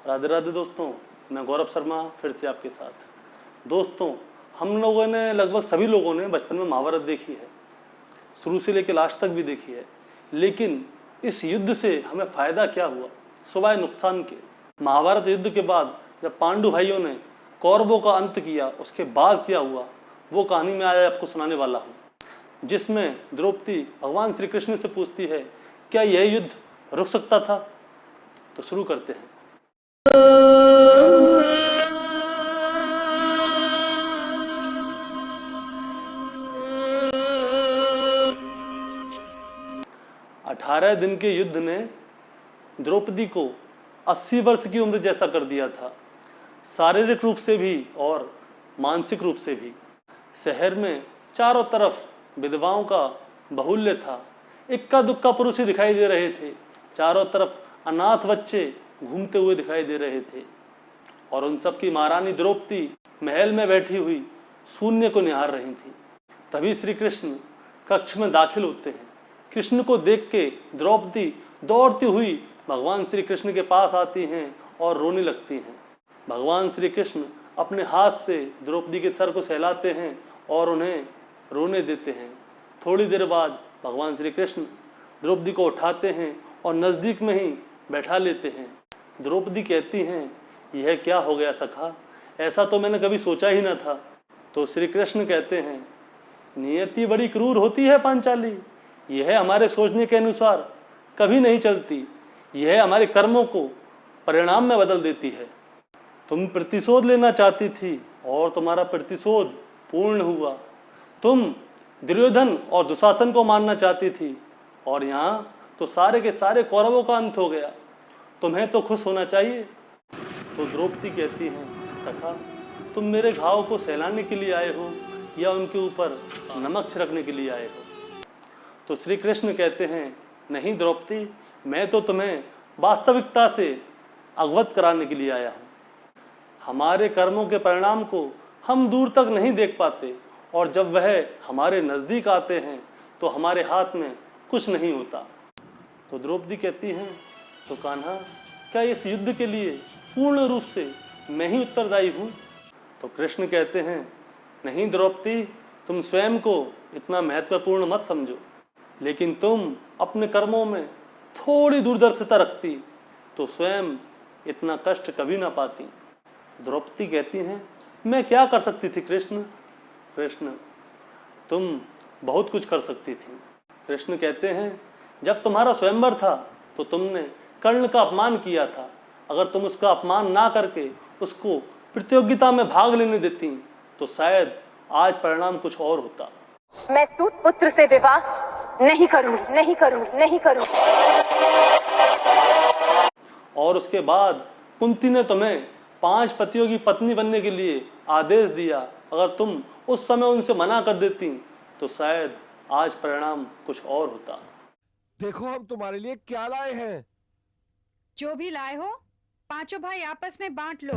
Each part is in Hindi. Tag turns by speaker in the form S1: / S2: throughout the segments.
S1: राधे राधे दोस्तों, मैं गौरव शर्मा फिर से आपके साथ। दोस्तों, हम लोगों ने लगभग सभी लोगों ने बचपन में महाभारत देखी है, शुरू से लेकर लास्ट तक भी देखी है। लेकिन इस युद्ध से हमें फ़ायदा क्या हुआ, सिवाय नुकसान के। महाभारत युद्ध के बाद जब पांडु भाइयों ने कौरवों का अंत किया, उसके बाद क्या हुआ वो कहानी मैं आज आपको सुनाने वाला हूँ, जिसमें द्रौपदी भगवान श्री कृष्ण से पूछती है क्या यह युद्ध रुक सकता था। तो शुरू करते हैं। 18 दिन के युद्ध ने द्रौपदी को 80 वर्ष की उम्र जैसा कर दिया था, शारीरिक रूप से भी और मानसिक रूप से भी। शहर में चारों तरफ विधवाओं का बाहुल्य था, इक्का दुक्का पुरुष ही दिखाई दे रहे थे। चारों तरफ अनाथ बच्चे घूमते हुए दिखाई दे रहे थे और उन सब की महारानी द्रौपदी महल में बैठी हुई शून्य को निहार रही थी। तभी श्री कृष्ण कक्ष में दाखिल होते हैं। कृष्ण को देख के द्रौपदी दौड़ती हुई भगवान श्री कृष्ण के पास आती हैं और रोने लगती हैं। भगवान श्री कृष्ण अपने हाथ से द्रौपदी के सर को सहलाते हैं और उन्हें रोने देते हैं। थोड़ी देर बाद भगवान श्री कृष्ण द्रौपदी को उठाते हैं और नज़दीक में ही बैठा लेते हैं। द्रौपदी कहती हैं, यह क्या हो गया सखा, ऐसा तो मैंने कभी सोचा ही न था। तो श्री कृष्ण कहते हैं, नियति बड़ी क्रूर होती है पांचाली, यह हमारे सोचने के अनुसार कभी नहीं चलती, यह हमारे कर्मों को परिणाम में बदल देती है। तुम प्रतिशोध लेना चाहती थी और तुम्हारा प्रतिशोध पूर्ण हुआ। तुम दुर्योधन और दुशासन को मारना चाहती थी और यहाँ तो सारे के सारे कौरवों का अंत हो गया। तुम्हें तो खुश होना चाहिए। तो द्रौपदी कहती हैं, सखा तुम मेरे घाव को सहलाने के लिए आए हो या उनके ऊपर नमक छिड़कने के लिए आए हो। तो श्री कृष्ण कहते हैं, नहीं द्रौपदी, मैं तो तुम्हें वास्तविकता से अवगत कराने के लिए आया हूँ। हमारे कर्मों के परिणाम को हम दूर तक नहीं देख पाते और जब वह हमारे नज़दीक आते हैं तो हमारे हाथ में कुछ नहीं होता। तो द्रौपदी कहती हैं, तो कान्हा क्या इस युद्ध के लिए पूर्ण रूप से मैं ही उत्तरदायी हूँ। तो कृष्ण कहते हैं, नहीं द्रौपदी, तुम स्वयं को इतना महत्वपूर्ण मत समझो, लेकिन तुम अपने कर्मों में थोड़ी दूरदर्शिता रखती तो स्वयं इतना कष्ट कभी ना पाती। द्रौपदी कहती हैं, मैं क्या कर सकती थी कृष्ण। कृष्ण, तुम बहुत कुछ कर सकती थी। कृष्ण कहते हैं, जब तुम्हारा स्वयंवर था तो तुमने कर्ण का अपमान किया था। अगर तुम उसका अपमान ना करके उसको प्रतियोगिता में भाग लेने देती तो शायद आज परिणाम कुछ और होता।
S2: मैं सूत पुत्र से विवाह नहीं करूंगी, नहीं करूंगी, नहीं करूंगी।
S1: और उसके बाद कुंती ने तुम्हें 5 पतियों की पत्नी बनने के लिए आदेश दिया। अगर तुम उस समय उनसे मना कर देती तो शायद आज परिणाम कुछ और होता।
S3: देखो हम तुम्हारे लिए क्या लाए हैं।
S4: जो भी लाए हो पांचों भाई आपस में बांट लो।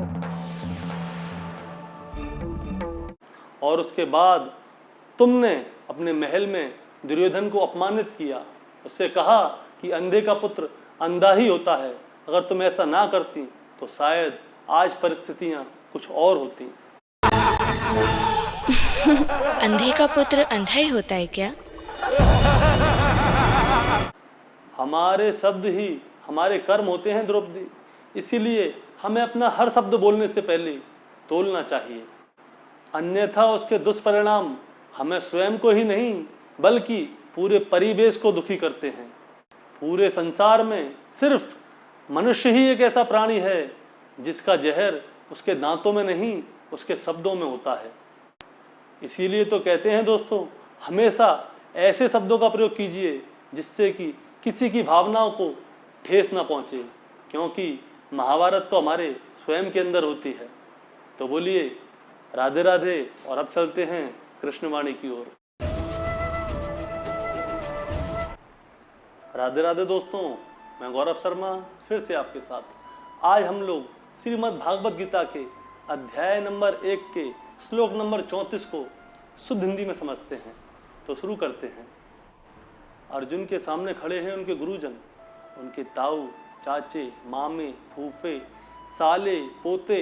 S1: और उसके बाद तुमने अपने महल में दुर्योधन को अपमानित किया, उससे कहा कि अंधे का पुत्र अंधा ही होता है। अगर तुम ऐसा ना करती तो शायद आज परिस्थितियां कुछ और होती।
S5: अंधे का पुत्र अंधा ही होता है क्या?
S1: हमारे शब्द ही हमारे कर्म होते हैं द्रौपदी, इसीलिए हमें अपना हर शब्द बोलने से पहले तोलना चाहिए, अन्यथा उसके दुष्परिणाम हमें स्वयं को ही नहीं बल्कि पूरे परिवेश को दुखी करते हैं। पूरे संसार में सिर्फ मनुष्य ही एक ऐसा प्राणी है जिसका जहर उसके दांतों में नहीं उसके शब्दों में होता है। इसीलिए तो कहते हैं दोस्तों, हमेशा ऐसे शब्दों का प्रयोग कीजिए जिससे कि किसी की भावनाओं को ठेस ना पहुँचे, क्योंकि महाभारत तो हमारे स्वयं के अंदर होती है। तो बोलिए राधे राधे, और अब चलते हैं कृष्णवाणी की ओर। राधे राधे दोस्तों, मैं गौरव शर्मा फिर से आपके साथ। आज हम लोग श्रीमद् भागवत गीता के अध्याय नंबर 1 के श्लोक नंबर 34 को शुद्ध हिंदी में समझते हैं। तो शुरू करते हैं। अर्जुन के सामने खड़े हैं उनके गुरुजन, उनके ताऊ, चाचे, मामे, फूफे, साले, पोते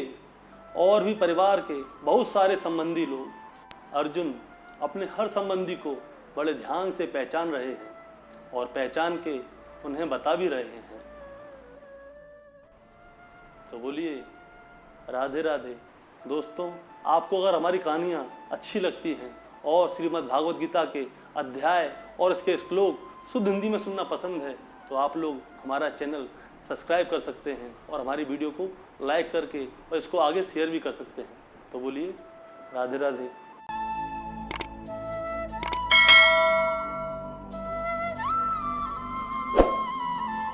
S1: और भी परिवार के बहुत सारे संबंधी लोग अर्जुन अपने हर संबंधी को बड़े ध्यान से पहचान रहे हैं और पहचान के उन्हें बता भी रहे हैं। तो बोलिए राधे राधे। दोस्तों, आपको अगर हमारी कहानियाँ अच्छी लगती हैं और श्रीमद् भागवत गीता के अध्याय और इसके श्लोक शुद्ध हिंदी में सुनना पसंद है तो आप लोग हमारा चैनल सब्सक्राइब कर सकते हैं और हमारी वीडियो को लाइक करके और इसको आगे शेयर भी कर सकते हैं। तो बोलिए राधे राधे।